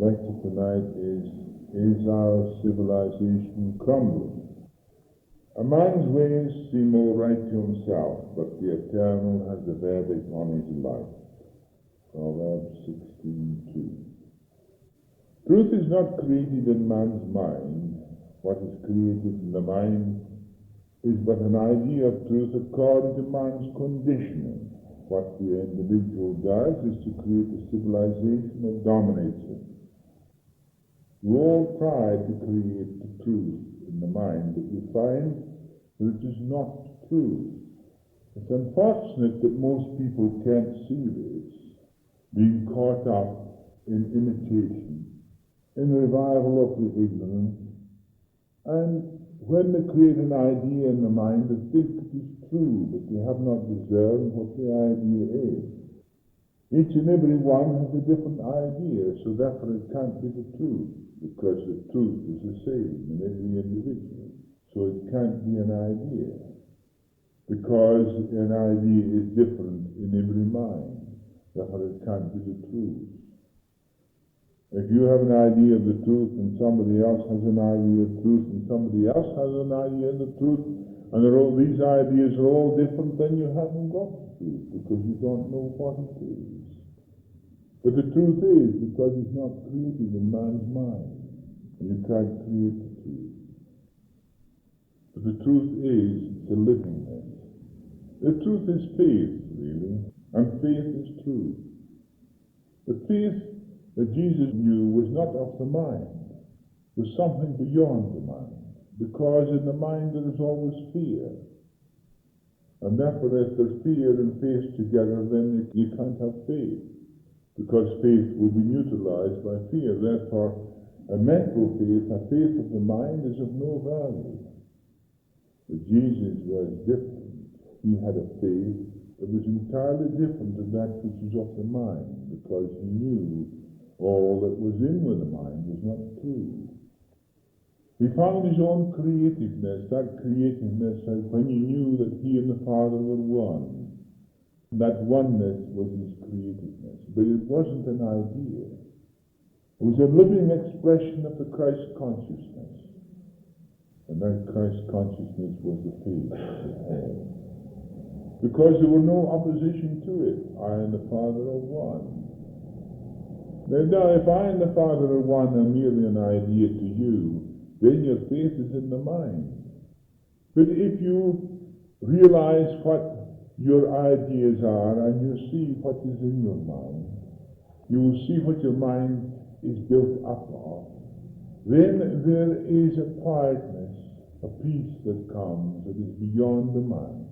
lecture tonight is our civilization crumbling? A man's ways seem all right to himself, but the Eternal has a verdict on his life. Proverbs 16:2. Truth is not created in man's mind. What is created in the mind is but an idea of truth according to man's conditioning. What the individual does is to create a civilization that dominates him. We all try to create the truth in the mind, but we find that it is not true. It's unfortunate that most people can't see this, being caught up in imitation, in revival of the ignorant, and when they create an idea in the mind, they think it is true, but they have not discerned what the idea is. Each and every one has a different idea, so therefore it can't be the truth, because the truth is the same in every individual. So it can't be an idea, because an idea is different in every mind. Therefore it can't be the truth. If you have an idea of the truth and somebody else has an idea of truth and somebody else has an idea of the truth, and these ideas are all different, then you haven't got the truth, because you don't know what it is. But the truth is, because it's not created in man's mind, and you can't create the truth. But the truth is, it's a livingness. The truth is faith, really, and faith is truth. The faith that Jesus knew was not of the mind, was something beyond the mind, because in the mind there is always fear. And therefore if there's fear and faith together, then you can't have faith, because faith will be neutralized by fear. Therefore, a mental faith, a faith of the mind, is of no value. But Jesus was different. He had a faith that was entirely different than that which is of the mind, because he knew all that was in with the mind was not true. He found his own creativeness, that creativeness when he knew that he and the Father were one. That oneness was his creativeness, but it wasn't an idea. It was a living expression of the Christ consciousness. And that Christ consciousness was the faith he had. Because there were no opposition to it. I and the Father are one. Now, if I and the Father are one and merely an idea to you, then your faith is in the mind. But if you realize what your ideas are and you see what is in your mind, you will see what your mind is built up of, then there is a quietness, a peace that comes that is beyond the mind.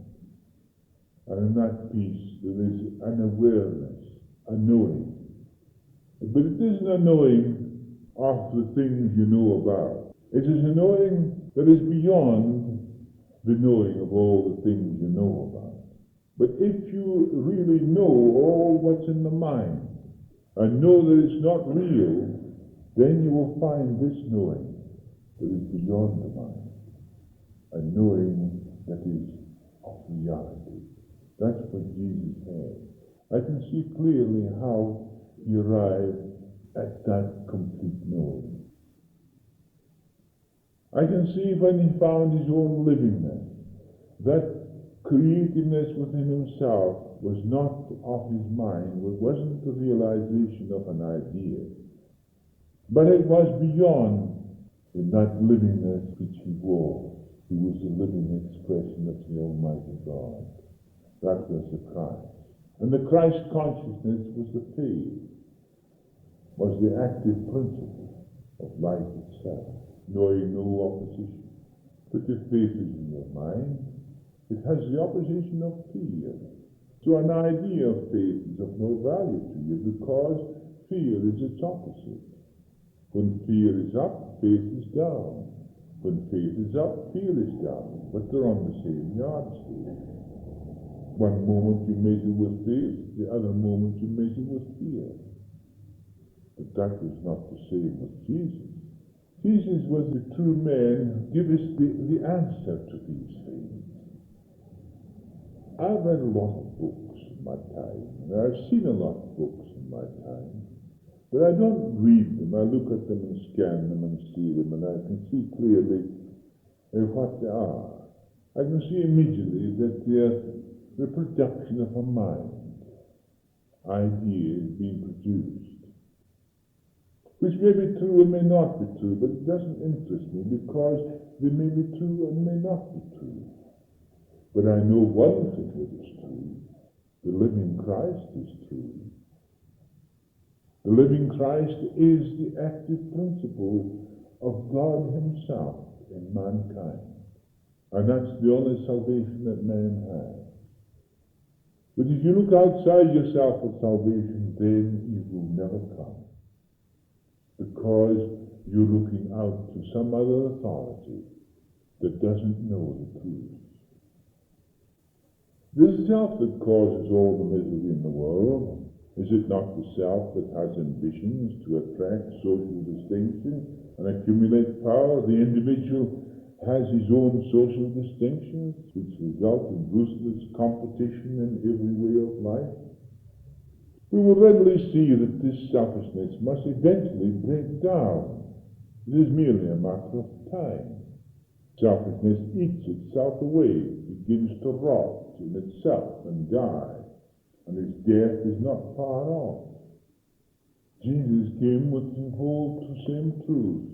And in that peace there is an awareness, a knowing. But it isn't a knowing of the things you know about. It is a knowing that is beyond the knowing of all the things you know about. But if you really know all what's in the mind, and know that it's not real, then you will find this knowing that is beyond the mind. A knowing that is of reality. That's what Jesus had. I can see clearly how he arrived at that complete knowing. I can see when he found his own livingness, that creativeness within himself was not of his mind, it wasn't the realization of an idea, but it was beyond in that livingness which he was. He was the living expression of the Almighty God. That was the Christ. And the Christ consciousness was the faith, was the active principle of life itself, knowing no opposition. But if faith is in your mind, it has the opposition of fear. So an idea of faith is of no value to you, because fear is its opposite. When fear is up, faith is down. When faith is up, fear is down. But they're on the same yardstick. One moment you measure with faith, the other moment you measure with fear. But that was not the same with Jesus. Jesus was the true man who gave us the answer to these things. I've read a lot of books in my time, and I've seen a lot of books in my time. But I don't read them. I look at them and scan them and see them, and I can see clearly what they are. I can see immediately that they're the production of a mind, ideas being produced, which may be true and may not be true, but it doesn't interest me because they may be true and may not be true. But I know one thing that is true. The living Christ is true. The living Christ is the active principle of God himself in mankind. And that's the only salvation that man has. But if you look outside yourself for salvation, then you will never come. Because you're looking out to some other authority that doesn't know the truth. This self that causes all the misery in the world. Is it not the self that has ambitions to attract social distinction and accumulate power? The individual has his own social distinctions, which result in ruthless competition in every way of life. We will readily see that this selfishness must eventually break down. It is merely a matter of time. Selfishness eats itself away, begins to rot in itself and die, and its death is not far off. Jesus came with the whole same truth.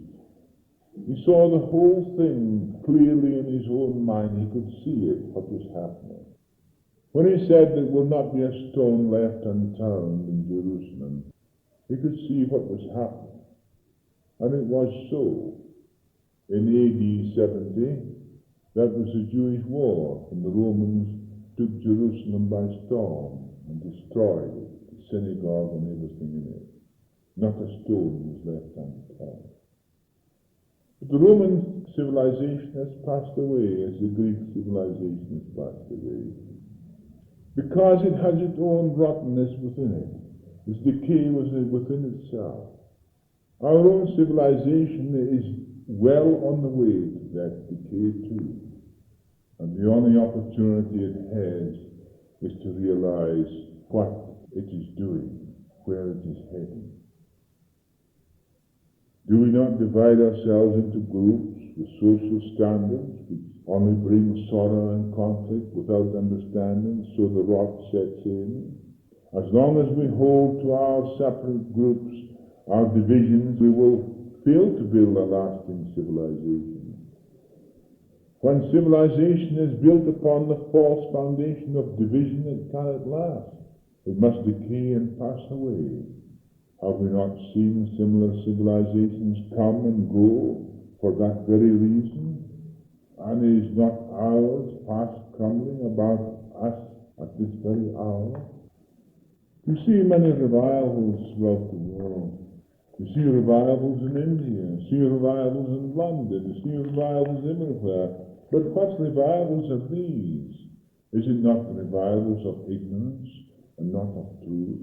He saw the whole thing clearly in his own mind. He could see it, what was happening. When he said there will not be a stone left unturned in Jerusalem, he could see what was happening. And it was so. In AD 70, that was the Jewish war, when the Romans took Jerusalem by storm and destroyed it, the synagogue and everything in it. Not a stone was left unturned. But the Roman civilization has passed away as the Greek civilization has passed away. Because it has its own rottenness within it. Its decay was within itself. Our own civilization is well on the way to that decay too. And the only opportunity it has is to realize what it is doing, where it is heading. Do we not divide ourselves into groups with social standards which only bring sorrow and conflict without understanding, so the rot sets in? As long as we hold to our separate groups, our divisions, we will fail to build a lasting civilization. When civilization is built upon the false foundation of division, it cannot last. It must decay and pass away. Have we not seen similar civilizations come and go for that very reason? And is not ours fast crumbling about us at this very hour? You see many revivals throughout the world. You see revivals in India, you see revivals in London, you see revivals everywhere. But what revivals are these? Is it not the revivals of ignorance and not of truth?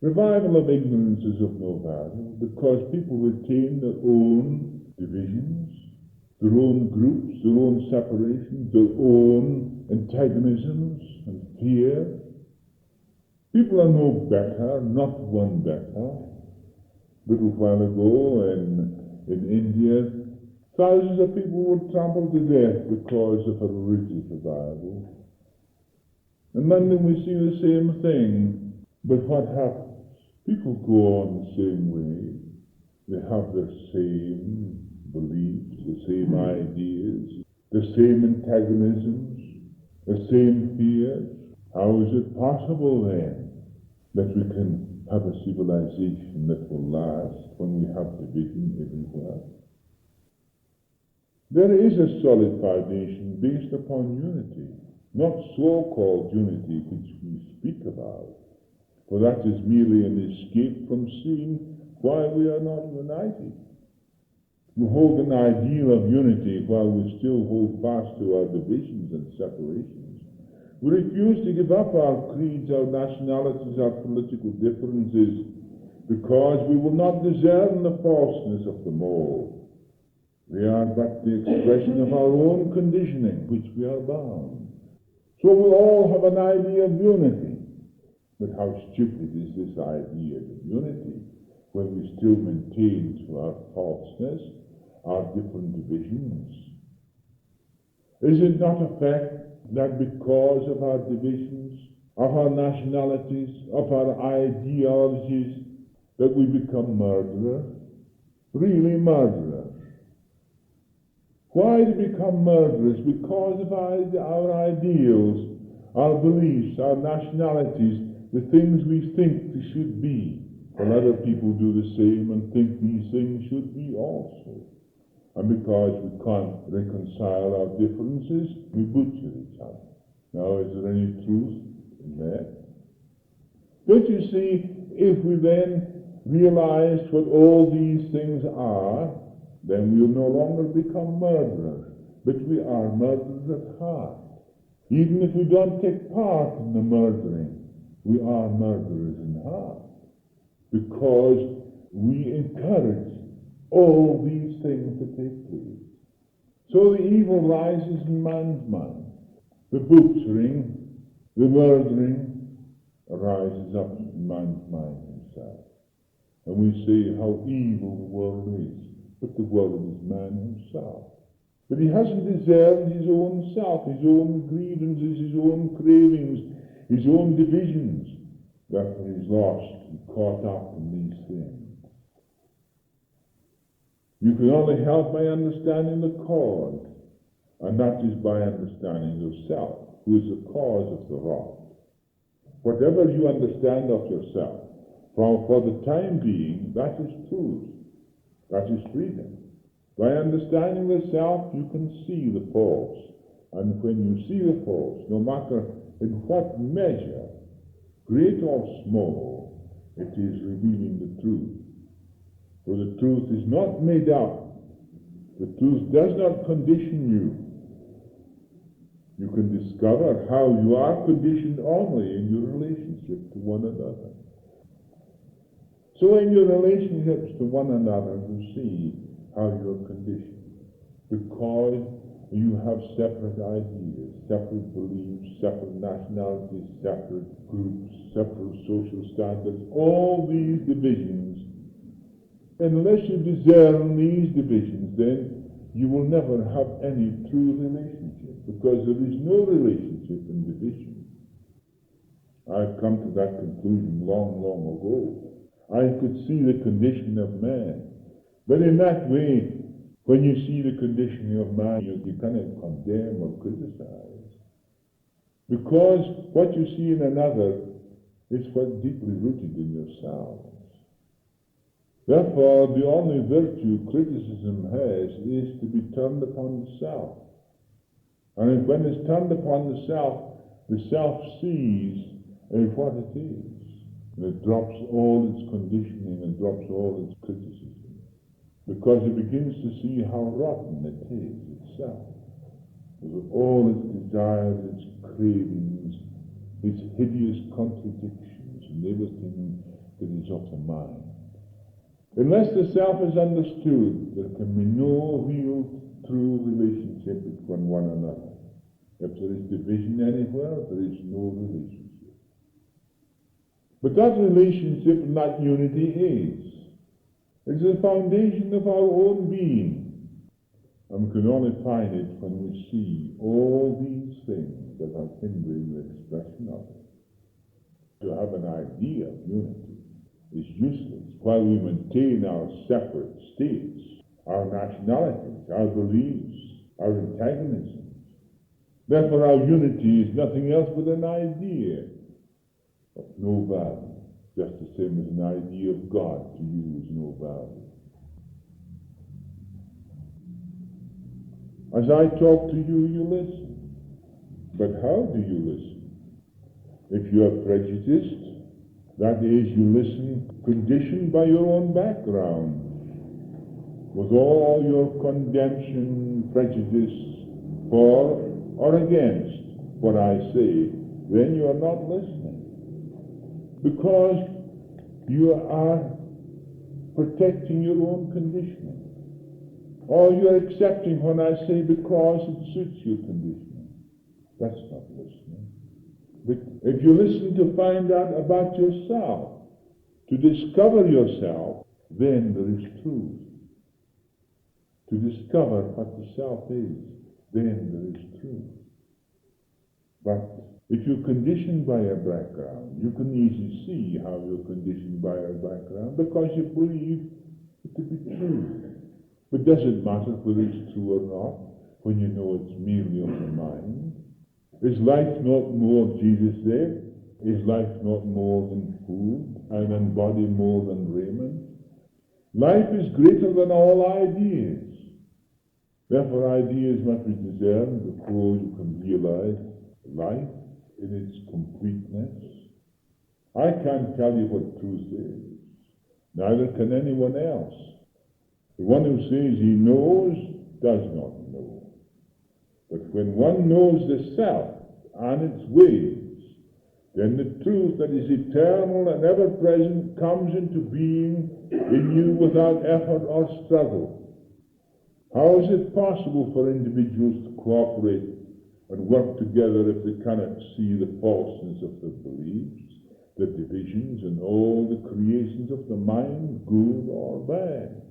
Revival of ignorance is of no value because people retain their own divisions, their own groups, their own separations, their own antagonisms and fear. People are no better, not one better. A little while ago in India, thousands of people were trampled to death because of a religious revival. In London we see the same thing. But what happens? People go on the same way. They have the same beliefs, the same ideas, the same antagonisms, the same fears. How is it possible then that we can have a civilization that will last when we have division everywhere? There is a solid foundation based upon unity, not so-called unity which we speak about. For that is merely an escape from seeing why we are not united. We hold an ideal of unity while we still hold fast to our divisions and separations. We refuse to give up our creeds, our nationalities, our political differences, because we will not discern the falseness of them all. They are but the expression of our own conditioning, which we are bound. So we all have an idea of unity. But how stupid is this idea of unity? when we still maintain through our falseness our different divisions? Is it not a fact that because of our divisions, of our nationalities, of our ideologies, that we become murderers? Really murderers. Why do we become murderers? Because of our ideals, our beliefs, our nationalities, the things we think they should be. Well, other people do the same and think these things should be also. And because we can't reconcile our differences, we butcher each other. Now, is there any truth in that? Don't you see, if we then realize what all these things are, then we will no longer become murderers, but we are murderers at heart. Even if we don't take part in the murdering, we are murderers in heart, because we encourage all these things to take place. So the evil rises in man's mind. The butchering, the murdering arises up in man's mind himself. And we say how evil the world is. But the world is man himself. But he hasn't discerned his own self, his own grievances, his own cravings, his own divisions. Therefore he's lost and caught up in these things. You can only help by understanding the cause, and that is by understanding yourself, who is the cause of the wrong. Whatever you understand of yourself, for the time being, that is truth. That is freedom. By understanding the self, you can see the false. And when you see the false, no matter in what measure, great or small, it is revealing the truth. For the truth is not made up. The truth does not condition you. You can discover how you are conditioned only in your relationship to one another. So in your relationships to one another, you see how you're conditioned. Because you have separate ideas, separate beliefs, separate nationalities, separate groups, separate social standards, all these divisions. Unless you discern these divisions, then you will never have any true relationship, because there is no relationship in division. I've come to that conclusion long, long ago. I could see the condition of man. But in that way, when you see the condition of man, you cannot condemn or criticize. Because what you see in another is what's deeply rooted in yourselves. Therefore, the only virtue criticism has is to be turned upon the self. And when it's turned upon the self sees what it is. And it drops all its conditioning and drops all its criticism. Because it begins to see how rotten it is itself. With all its desires, its cravings, its hideous contradictions, and everything that is of the mind. Unless the self is understood, there can be no real, true relationship between one another. If there is division anywhere, there is no relationship. But that relationship and that unity is the foundation of our own being. And we can only find it when we see all these things that are hindering the expression of it. To have an idea of unity is useless while we maintain our separate states, our nationalities, our beliefs, our antagonisms. Therefore our unity is nothing else but an idea of no value, just the same as an idea of God to you is no value. As I talk to you, you listen. But how do you listen? If you are prejudiced, that is, you listen conditioned by your own background, with all your condemnation, prejudice for or against what I say, then you are not listening. Because you are protecting your own conditioning. Or you are accepting when I say because it suits your conditioning. That's not listening. But if you listen to find out about yourself, to discover yourself, then there is truth. To discover what the self is, then there is truth. But if you're conditioned by a background, you can easily see how you're conditioned by a background because you believe it to be true. But does it matter whether it's true or not when you know it's merely of the mind? Is life not more, Jesus said, is life not more than food, and body more than raiment? Life is greater than all ideas. Therefore, ideas must be discerned before you can realize life in its completeness. I can't tell you what truth is. Neither can anyone else. The one who says he knows does not know. But when one knows the self and its ways, then the truth that is eternal and ever-present comes into being in you without effort or struggle. How is it possible for individuals to cooperate and work together if they cannot see the falseness of their beliefs, the divisions, and all the creations of the mind, good or bad?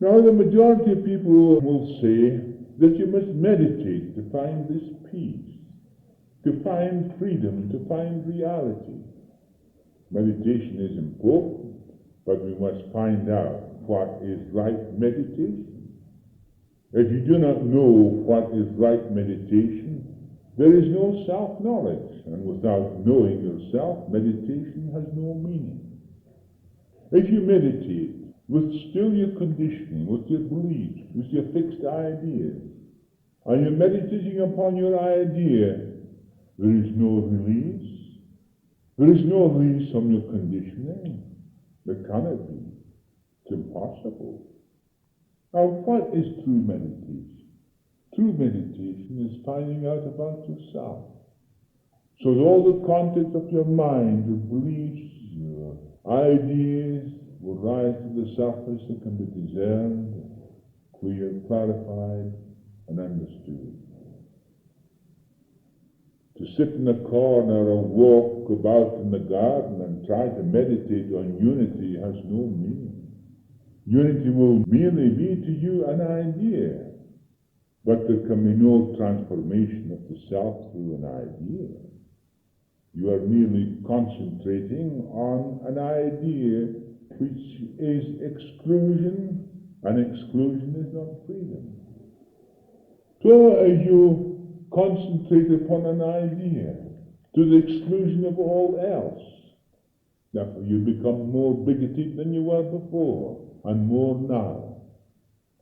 Now, the majority of people will say that you must meditate to find this peace, to find freedom, to find reality. Meditation is important, but we must find out what is right meditation. If you do not know what is right meditation, there is no self-knowledge, and without knowing yourself, meditation has no meaning. If you meditate with still your conditioning, with your beliefs, with your fixed ideas, and you're meditating upon your idea, there is no release. There is no release from your conditioning. There cannot be. It's impossible. Now, what is true meditation? True meditation is finding out about yourself. So that all the contents of your mind, your beliefs, your ideas will rise to the surface and can be discerned, clear, clarified, and understood. To sit in a corner or walk about in the garden and try to meditate on unity has no meaning. Unity will merely be to you an idea, but there can be no transformation of the self through an idea. You are merely concentrating on an idea which is exclusion, and exclusion is not freedom. So as you concentrate upon an idea to the exclusion of all else, therefore you become more bigoted than you were before, and more now.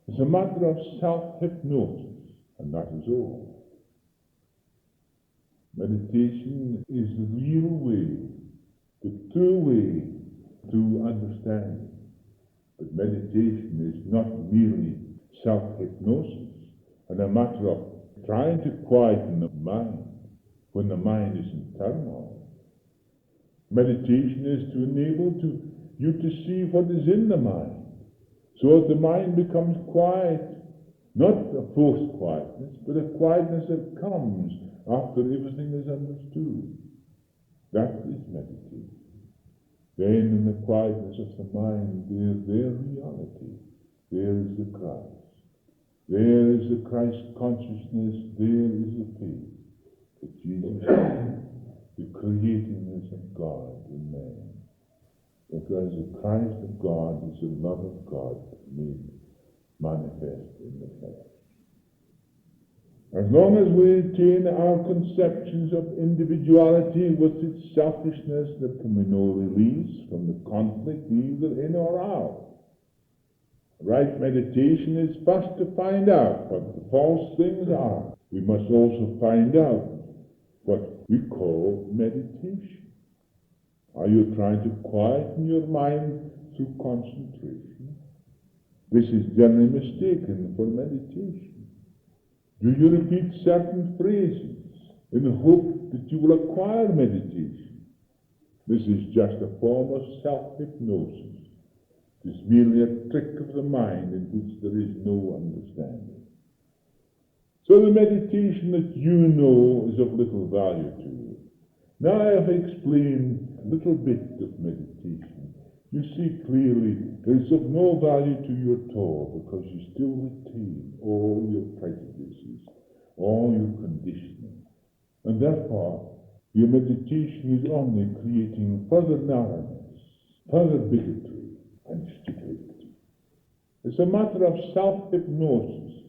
It's a matter of self-hypnosis, and that is all. Meditation is the real way, the true way to understanding. But meditation is not merely self-hypnosis, and a matter of trying to quieten the mind when the mind is in turmoil. Meditation is to enable you to see what is in the mind, so that the mind becomes quiet, not a forced quietness, but a quietness that comes after everything is understood. That is meditation. Then in the quietness of the mind, there is their reality. There is the Christ. There is the Christ consciousness. There is the faith that Jesus is, the creatingness of God in man. Because the Christ of God is the love of God made manifest in the flesh. As long as we retain our conceptions of individuality with its selfishness, there can be no release from the conflict either in or out. Right meditation is first to find out what the false things are. We must also find out what we call meditation. Are you trying to quieten your mind through concentration? This is generally mistaken for meditation. Do you repeat certain phrases in the hope that you will acquire meditation? This is just a form of self-hypnosis. It is merely a trick of the mind in which there is no understanding. So the meditation that you know is of little value to you. Now I have explained a little bit of meditation. You see clearly it's of no value to you at all, because you still retain all your prejudices, all your conditioning. And therefore, your meditation is only creating further narrowness, further bigotry, and stupidity. It's a matter of self-hypnosis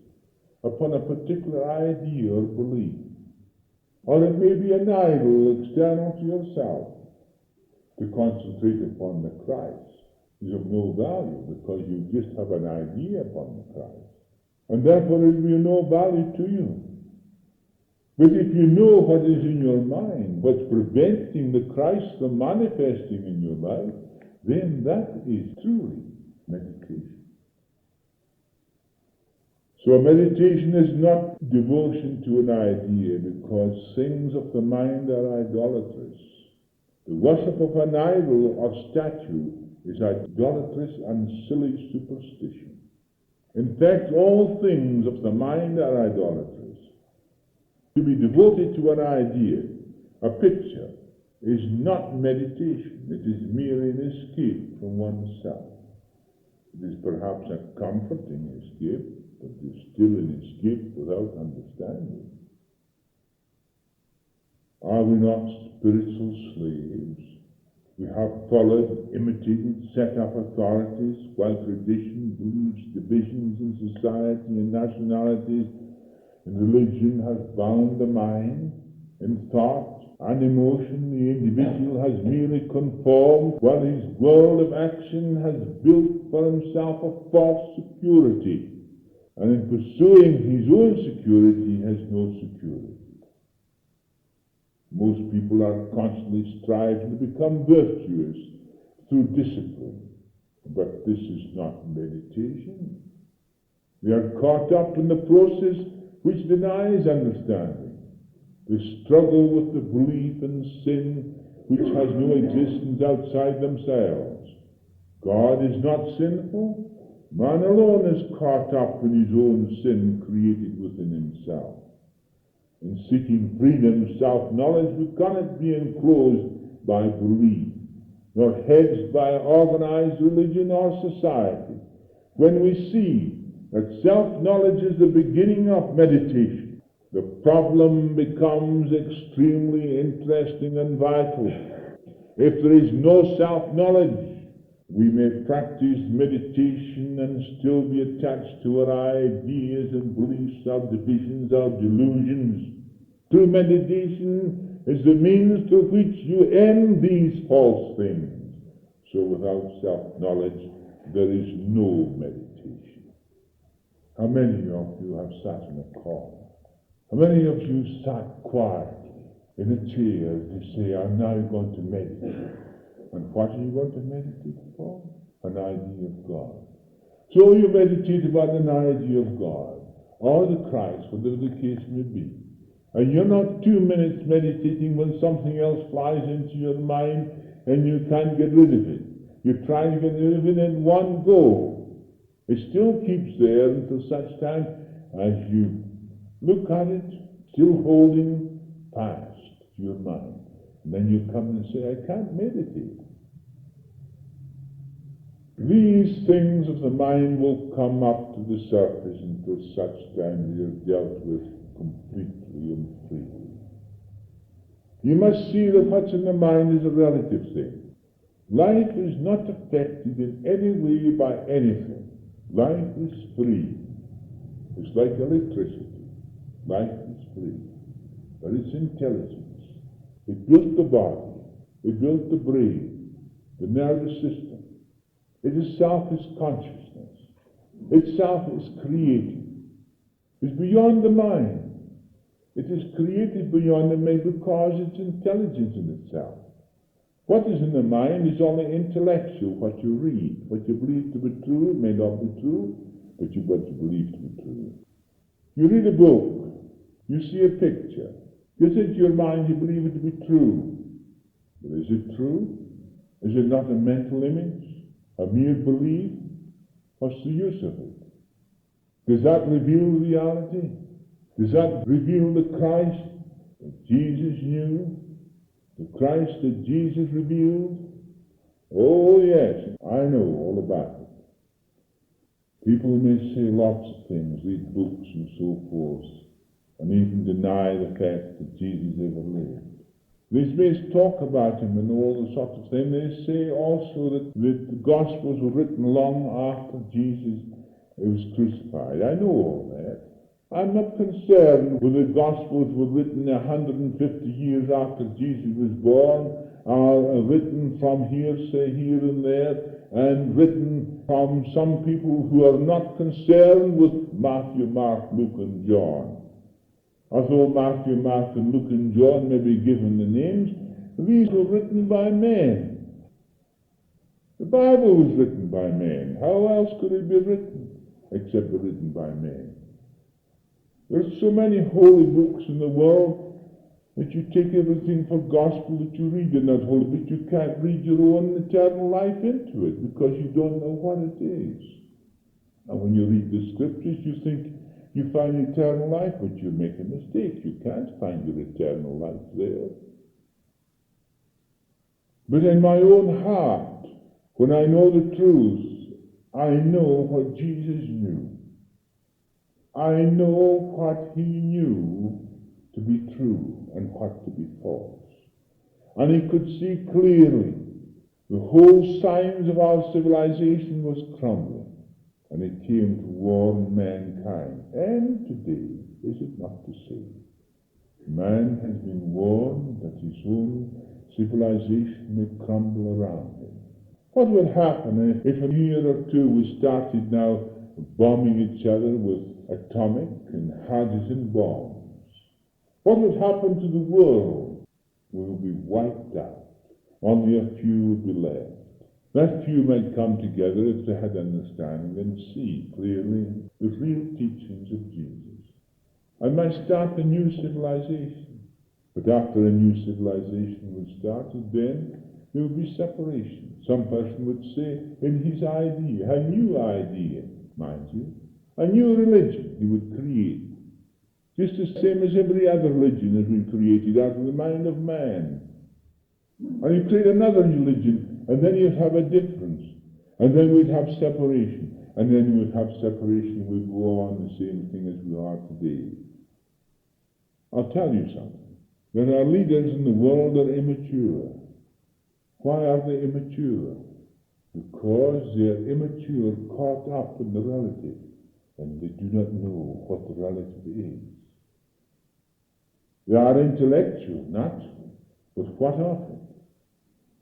upon a particular idea or belief. Or it may be an idol external to yourself. To concentrate upon the Christ is of no value, because you just have an idea upon the Christ. And therefore it will be of no value to you. But if you know what is in your mind, what's preventing the Christ from manifesting in your life, then that is truly meditation. So meditation is not devotion to an idea, because things of the mind are idolatrous. The worship of an idol or statue is idolatrous and silly superstition. In fact, all things of the mind are idolatrous. To be devoted to an idea, a picture, is not meditation. It is merely an escape from oneself. It is perhaps a comforting escape, but it is still an escape without understanding. Are we not spiritual slaves? We have followed, imitated, set up authorities, while tradition, beliefs, divisions in society and nationalities and religion have bound the mind. In thought and emotion, the individual has merely conformed, while his world of action has built for himself a false security, and in pursuing his own security has no security. Most people are constantly striving to become virtuous through discipline, but this is not meditation. They are caught up in the process which denies understanding, the struggle with the belief in sin which has no existence outside themselves. God is not sinful. Man alone is caught up in his own sin created within himself. In seeking freedom, self-knowledge, we cannot be enclosed by belief, nor hedged by organized religion or society. When we see that self-knowledge is the beginning of meditation, the problem becomes extremely interesting and vital. If there is no self-knowledge, we may practice meditation and still be attached to our ideas and beliefs, our divisions, our delusions. True meditation is the means through which you end these false things. So without self-knowledge, there is no meditation. How many of you have sat in a call? How many of you sat quietly in a chair to say, I'm now going to meditate? And what are you going to meditate for? An idea of God. So you meditate about an idea of God, or the Christ, whatever the case may be. And you're not 2 minutes meditating when something else flies into your mind and you can't get rid of it. You try to get rid of it in one go. It still keeps there until such time as you look at it, still holding fast to your mind. And then you come and say, I can't meditate. These things of the mind will come up to the surface until such time they are dealt with completely and freely. You must see that what's in the mind is a relative thing. Life is not affected in any way by anything. Life is free. It's like electricity. Life is free. But it's intelligence. It built the body. It built the brain, the nervous system. It itself is consciousness. Itself is created. It's beyond the mind. It is created beyond the mind because it's intelligence in itself. What is in the mind is only intellectual, what you read. What you believe to be true may not be true, but what you believe to be true. You read a book. You see a picture. You say to your mind you believe it to be true. But is it true? Is it not a mental image? A mere belief? What's the use of it? Does that reveal reality? Does that reveal the Christ that Jesus knew? The Christ that Jesus revealed? Oh yes. I know all about it. People may say lots of things, read books and so forth, and even deny the fact that Jesus ever lived. They may talk about him and all the sorts of things. They say also that the Gospels were written long after Jesus was crucified. I know all that. I'm not concerned whether the Gospels were written 150 years after Jesus was born, or written from hearsay here and there, and written from some people who are not concerned with Matthew, Mark, Luke, and John. Although Matthew, Mark, and Luke, and John may be given the names, these were written by men. The Bible was written by men. How else could it be written except written by men? There's so many holy books in the world that you take everything for gospel that you read in that holy book. You can't read your own eternal life into it because you don't know what it is. And when you read the scriptures, you think you find eternal life, but you make a mistake. You can't find your eternal life there. But in my own heart, when I know the truth, I know what Jesus knew. I know what he knew to be true and what to be false. And he could see clearly the whole signs of our civilization was crumbling. And it came to warn mankind. And today, is it not the same? Man has been warned that his own civilization may crumble around him. What would happen if a year or two we started now bombing each other with atomic and hydrogen bombs? What would happen to the world? We would be wiped out. Only a few would be left. That few might come together if they had understanding and see clearly the real teachings of Jesus. I might start a new civilization. But after a new civilization was started, then there would be separation. Some person would say, in his idea, a new idea, mind you, a new religion he would create. Just the same as every other religion has been created out of the mind of man. And you create another religion, and then you'd have a difference. And then we'd have separation. And then we'd have separation, we'd go on the same thing as we are today. I'll tell you something. There are leaders in the world that are immature. Why are they immature? Because they are immature, caught up in the relative, and they do not know what the relative is. They are intellectual, not, but what of it?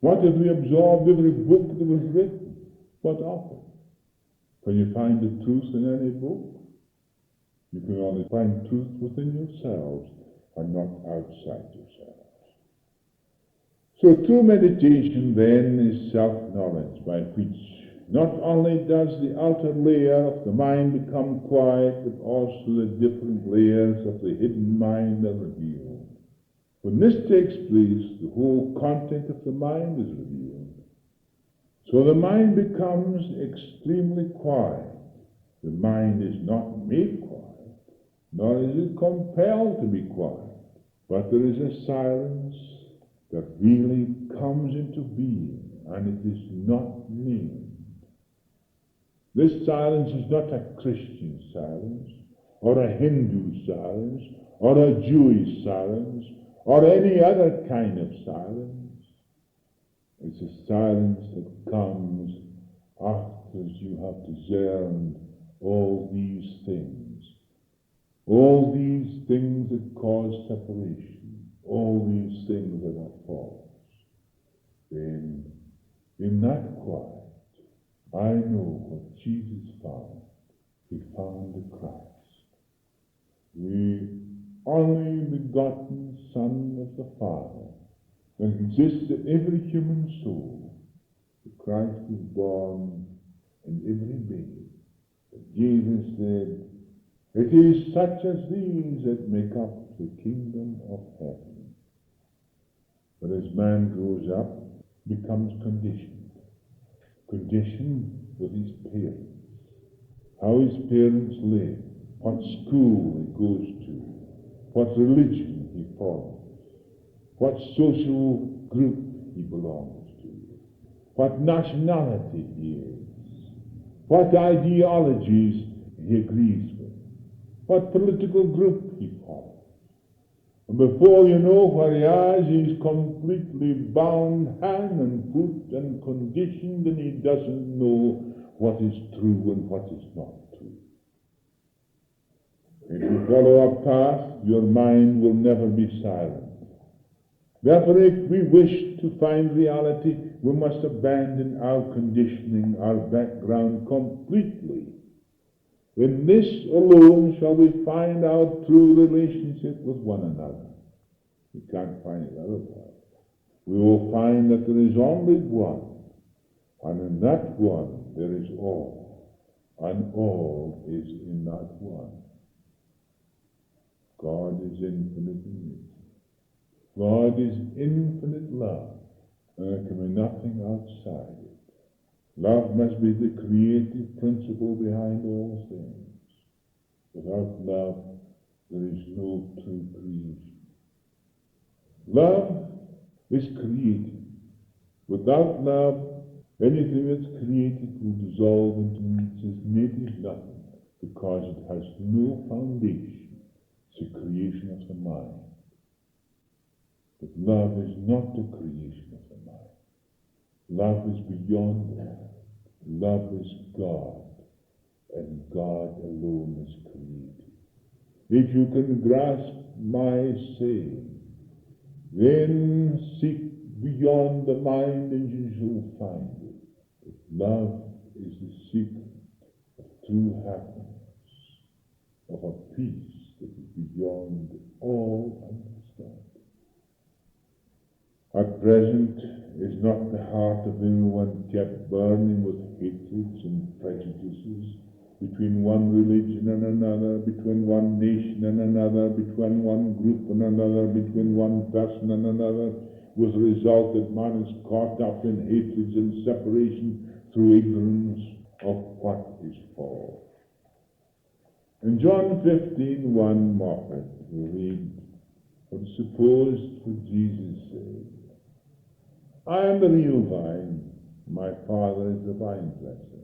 What if we absorbed every book that was written? What of it? Can you find the truth in any book? You can only find truth within yourselves and not outside yourselves. So true meditation then is self-knowledge, by which not only does the outer layer of the mind become quiet, but also the different layers of the hidden mind are revealed. When this takes place, the whole content of the mind is revealed. So the mind becomes extremely quiet. The mind is not made quiet, nor is it compelled to be quiet, but there is a silence that really comes into being, and it is not named. This silence is not a Christian silence, or a Hindu silence, or a Jewish silence, or any other kind of silence. It's a silence that comes after you have discerned all these things that cause separation, all these things that are false. Then, in that quiet, I know what Jesus found. He found the Christ, the only begotten Son of the Father, that exists in every human soul. The Christ was born in every babe. Jesus said, "It is such as these that make up the kingdom of heaven." But as man grows up, becomes conditioned with his parents, how his parents live, what school he goes to, what religion he follows, what social group he belongs to. what nationality he is, what ideologies he agrees with, what political group he follows. And before you know where he is, he's completely bound hand and foot and conditioned, and he doesn't know what is true and what is not true. If you follow a path, your mind will never be silent. Therefore, if we wish to find reality, we must abandon our conditioning, our background completely. In this alone shall we find our true relationship with one another. We can't find it otherwise. We will find that there is only one, and in that one there is all, and all is in that one. God is infinite in nature. God is infinite love, and there can be nothing outside it. Love must be the creative principle behind all things. Without love, there is no true creation. Love is creative. Without love, anything that's created will dissolve into its native nothing, because it has no foundation. It's a creation of the mind. But love is not the creation of the mind. Love is beyond that. Love is God, and God alone is created. If you can grasp my saying, then seek beyond the mind and you shall find it. But love is the secret of true happiness, of a peace that is beyond all understanding. At present, is not the heart of everyone kept burning with hatreds and prejudices between one religion and another, between one nation and another, between one group and another, between one person and another, with the result that man is caught up in hatreds and separation through ignorance of what is false. In John 15:1 Moffat, we read, "But suppose what Jesus said, I am the real vine, my Father is the vine dresser.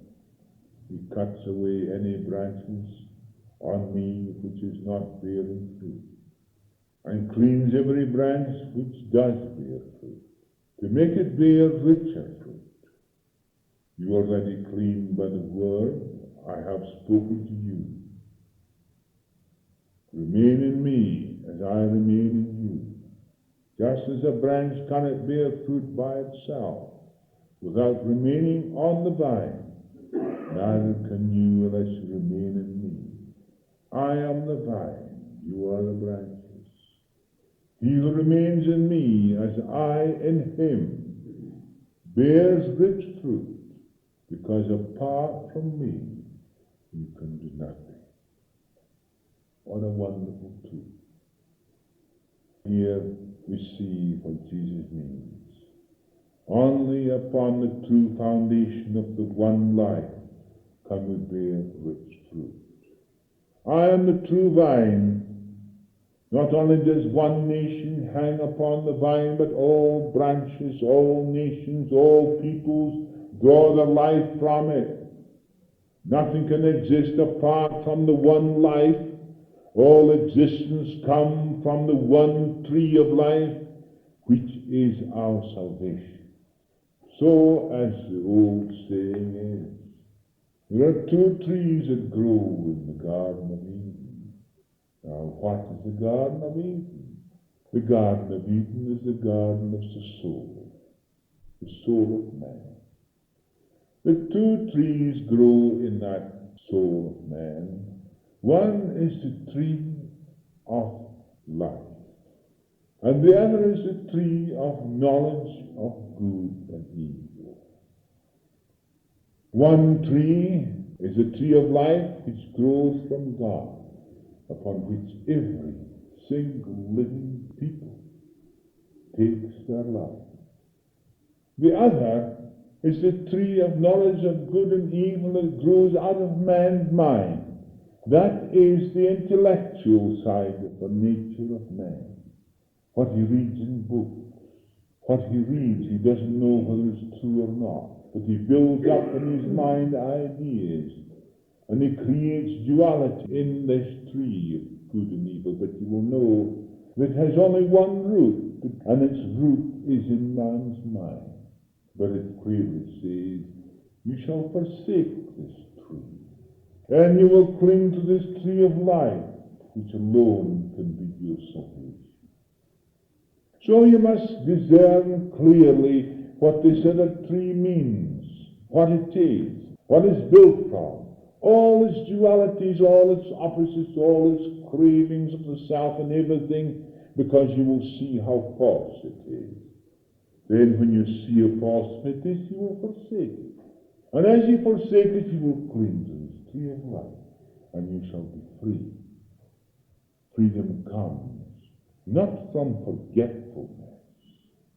He cuts away any branches on me which is not bearing fruit, and cleans every branch which does bear fruit, to make it bear richer fruit. You are already clean by the word I have spoken to you. Remain in me as I remain in you. Just as a branch cannot bear fruit by itself without remaining on the vine, neither can you unless you remain in me. I am the vine, you are the branches. He who remains in me as I in him bears rich fruit, because apart from me you can do nothing." What a wonderful truth. Here we see what Jesus means. Only upon the true foundation of the one life can we bear rich fruit. I am the true vine. Not only does one nation hang upon the vine, but all branches, all nations, all peoples draw their life from it. Nothing can exist apart from the one life. All existence comes from the one tree of life, which is our salvation. So, as the old saying is, there are two trees that grow in the Garden of Eden. Now, what is the Garden of Eden? The Garden of Eden is the garden of the soul of man. The two trees grow in that soul of man. One is the tree of life, and the other is the tree of knowledge of good and evil. One tree is the tree of life which grows from God, upon which every single living people takes their life. The other is the tree of knowledge of good and evil that grows out of man's mind. That is the intellectual side of the nature of man, what he reads in books, What he reads, he doesn't know whether it's true or not. But he builds up in his mind ideas, and he creates duality in this tree of good and evil. But you will know that it has only one root, and its root is in man's mind. But it clearly says, you shall forsake this tree, and you will cling to this tree of life, which alone can be your salvation. So you must discern clearly what this other tree means, what it is, what it's built from, all its dualities, all its opposites, all its cravings of the self and everything, because you will see how false it is. Then when you see how false it is, you will forsake it. And as you forsake it, you will cling to this tree of life, and you shall be free. Freedom comes not from forgetfulness,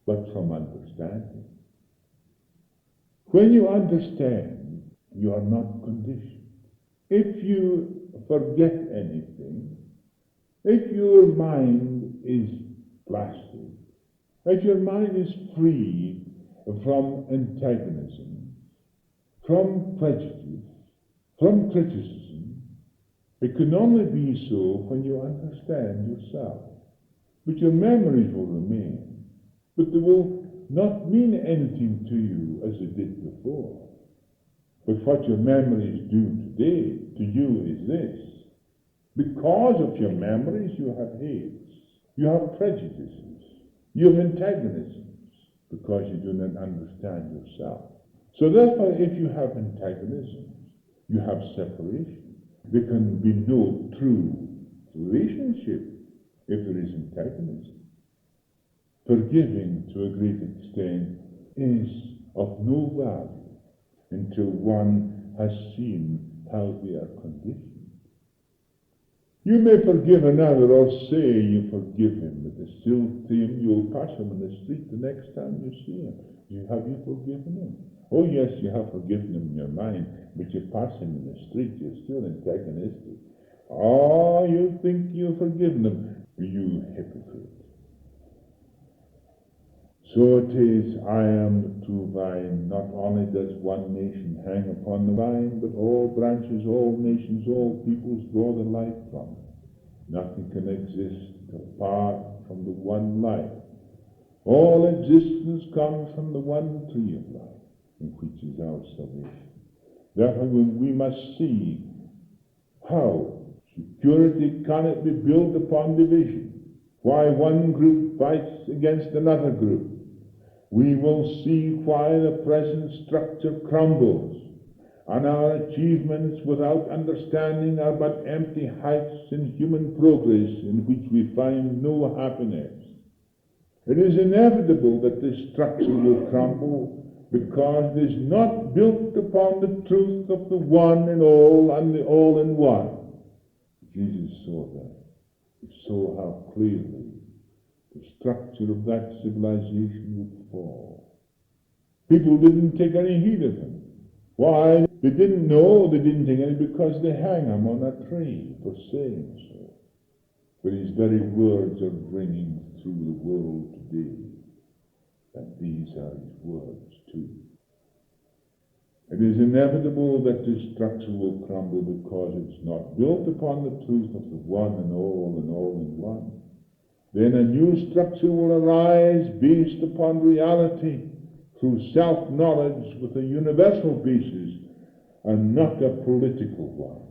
but from understanding. When you understand, you are not conditioned. If you forget anything, if your mind is blasted, if your mind is free from antagonism, from prejudice, from criticism, it can only be so when you understand yourself. But your memories will remain, but they will not mean anything to you as they did before. But what your memories do today to you is this. Because of your memories, you have hates, you have prejudices, you have antagonisms, because you do not understand yourself. So therefore, if you have antagonisms, you have separation. There can be no true relationship if there is antagonism. Forgiving, to a great extent, is of no value until one has seen how they are conditioned. You may forgive another or say you forgive him, but the still same you'll pass him in the street the next time you see him. Have you forgiven him? Oh yes, you have forgiven him in your mind, but you pass him in the street, you're still antagonistic. Oh, you think you've forgiven him, you hypocrite. So it is, I am the true vine. Not only does one nation hang upon the vine, but all branches, all nations, all peoples draw their life from it. Nothing can exist apart from the one life. All existence comes from the one tree of life, in which is our salvation. Therefore we must see how security cannot be built upon division, why one group fights against another group. We will see why the present structure crumbles, and our achievements without understanding are but empty heights in human progress in which we find no happiness. It is inevitable that this structure will crumble because it is not built upon the truth of the one in all and the all in one. Jesus saw that. He saw how clearly the structure of that civilization would fall. People didn't take any heed of him. Why? They didn't know, they didn't take any, because they hang him on a tree for saying so. But his very words are ringing through the world today, and these are his words too. It is inevitable that this structure will crumble because it's not built upon the truth of the one and all in one. Then a new structure will arise based upon reality through self-knowledge with a universal basis and not a political one.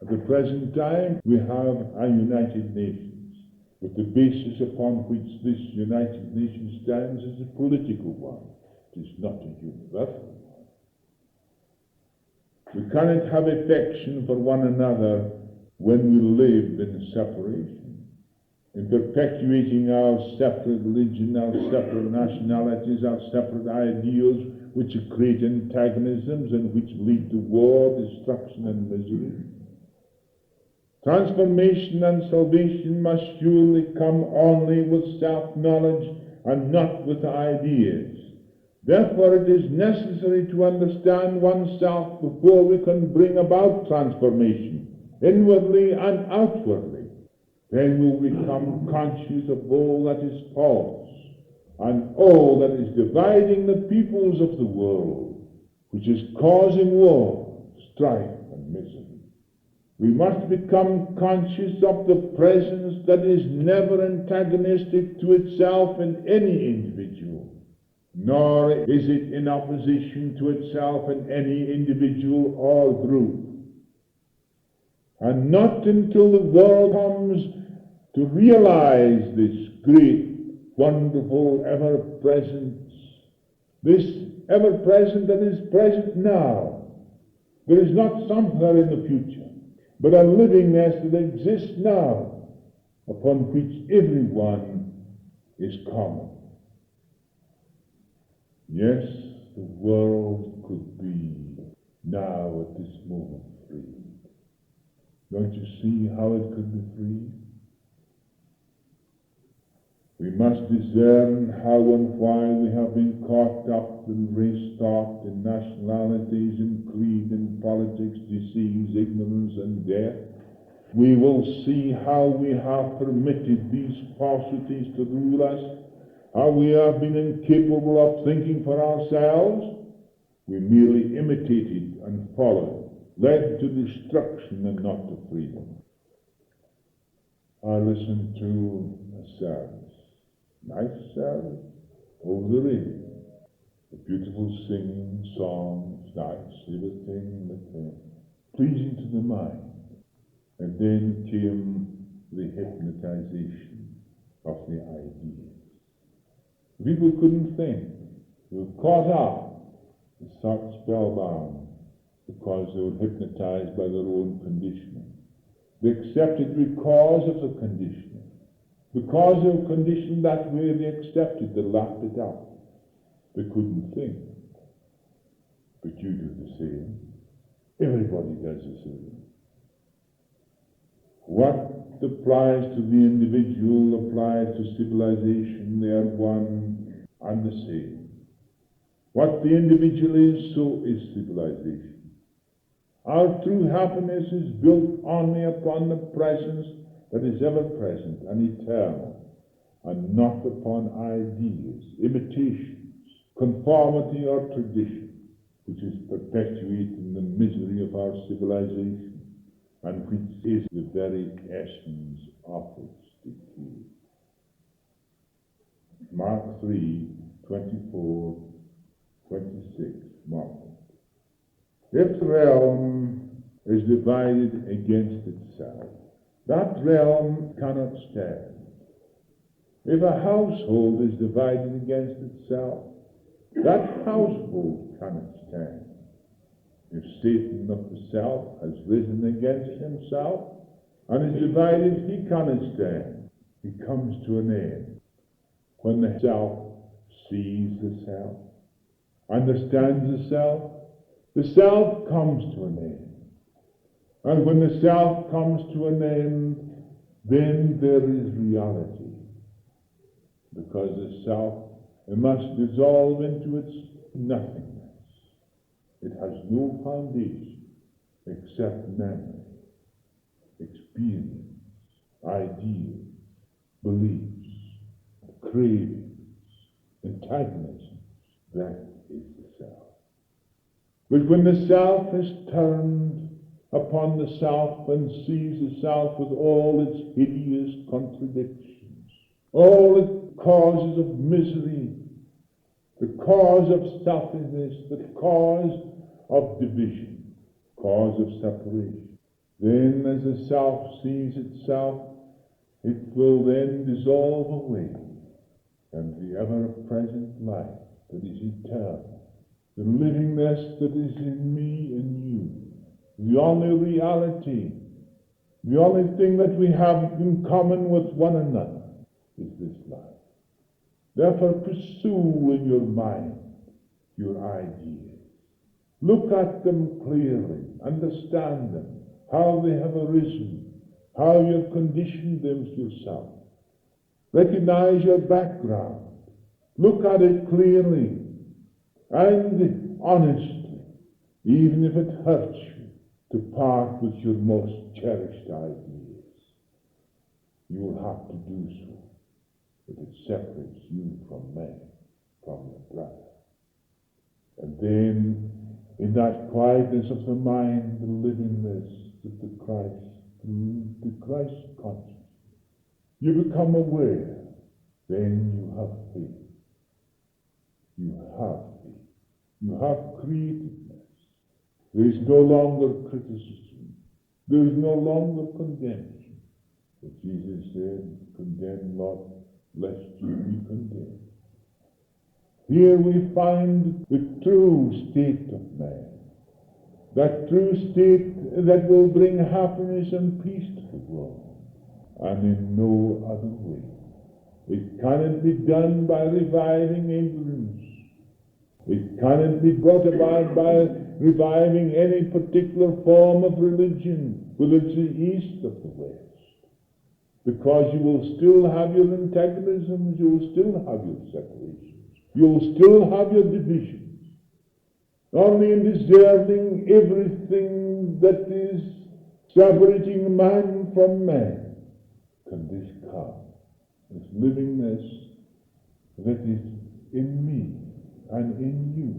At the present time, we have a United Nations, but the basis upon which this United Nations stands is a political one. It is not a universal one. We cannot have affection for one another when we live in separation, in perpetuating our separate religion, our separate nationalities, our separate ideals, which create antagonisms and which lead to war, destruction, and misery. Transformation and salvation must surely come only with self-knowledge and not with ideas. Therefore, it is necessary to understand oneself before we can bring about transformation, inwardly and outwardly. Then we'll become conscious of all that is false, and all that is dividing the peoples of the world, which is causing war, strife, and misery. We must become conscious of the presence that is never antagonistic to itself in any individual, nor is it in opposition to itself in any individual or group. And not until the world comes to realize this great, wonderful, ever-presence, this ever-present that is present now. There is not somewhere in the future, but a livingness that exists now, upon which everyone is common. Yes, the world could be now at this moment free. Don't you see how it could be free? We must discern how and why we have been caught up in race thought, in nationalities, in creed, in politics, disease, ignorance, and death. We will see how we have permitted these falsities to rule us, how we have been incapable of thinking for ourselves. We merely imitated and followed, led to destruction and not to freedom. I listened to a service, nice service, over the radio. The beautiful singing, songs, nice, everything pleasing to the mind. And then came the hypnotization of the ideas. People couldn't think. They were caught up, such spellbound, because they were hypnotized by their own conditioning. They accepted because of the conditioning. Because they were conditioned that way, they accepted, they laughed it up. They couldn't think. But you do the same. Everybody does the same. What applies to the individual applies to civilization. They are one and the same. What the individual is, so is civilization. Our true happiness is built only upon the presence that is ever present and eternal, and not upon ideas, imitations, conformity or tradition, which is perpetuating the misery of our civilization, and which is the very essence of its decay. Mark 3, 24, 26, Mark. If the realm is divided against itself, that realm cannot stand. If a household is divided against itself, that household cannot stand. If Satan of the self has risen against himself and is divided, he cannot stand. He comes to an end. When the self sees the self, understands the self comes to an end. And when the self comes to an end, then there is reality. Because the self, it must dissolve into its nothingness. It has no foundation except memory, experience, ideas, beliefs, cravings, antagonisms. That is the self. But when the self is turned upon the self and sees the self with all its hideous contradictions, all its causes of misery, the cause of selfishness, the cause of division, cause of separation, then as the self sees itself, it will then dissolve away, and the ever-present life that is eternal, the livingness that is in me and you, the only reality, the only thing that we have in common with one another is this life. Therefore, pursue in your mind your ideas. Look at them clearly, understand them, how they have arisen, how you have conditioned them yourself. Recognize your background. Look at it clearly and honestly, even if it hurts you to part with your most cherished ideas. You will have to do so. but it separates you from man, from your brother. And then, in that quietness of the mind, the livingness of the Christ, through the Christ consciousness, you become aware. Then you have faith. You have faith. You have creativeness. There is no longer criticism. There is no longer condemnation. But Jesus said, condemn not, lest you be condemned. Here we find the true state of man. That true state that will bring happiness and peace to the world. And in no other way. It cannot be done by reviving ignorance. It cannot be brought about by reviving any particular form of religion, whether it's the east or the west. Because you will still have your antagonisms, you will still have your separations, you will still have your divisions. Only in discerning everything that is separating man from man can this come. This livingness that is in me and in you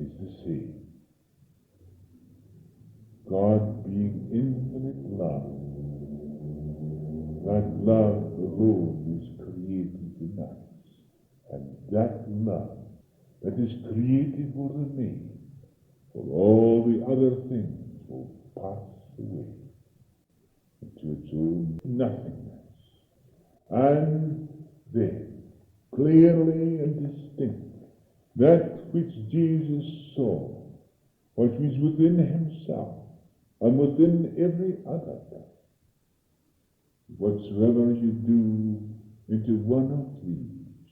is the same. God being infinite love, that love alone is created in us, and that love that is created will remain, for all the other things will pass away into its own nothingness. And then, clearly and distinctly, that which Jesus saw, which was within himself and within every other person, whatsoever you do into one of these,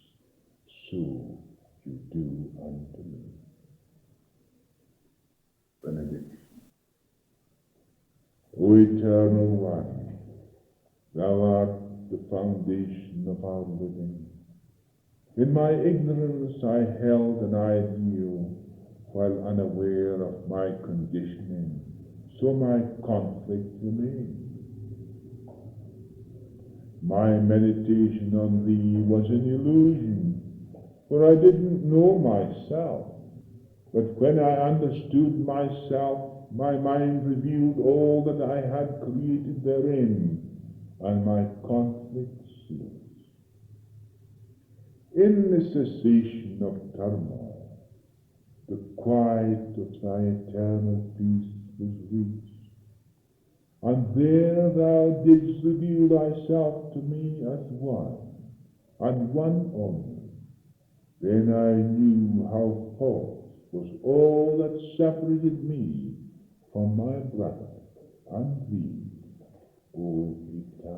so you do unto me. Benediction. O Eternal One, thou art the foundation of our living. In my ignorance I held an ideal while unaware of my conditioning, so my conflict remained. My meditation on thee was an illusion, for I didn't know myself. But when I understood myself, my mind revealed all that I had created therein, and my conflict ceased. In the cessation of turmoil, the quiet of thy eternal peace was reached, and there thou didst reveal thyself to me as one, and one only. Then I knew how false was all that separated me from my brother and thee, O eternal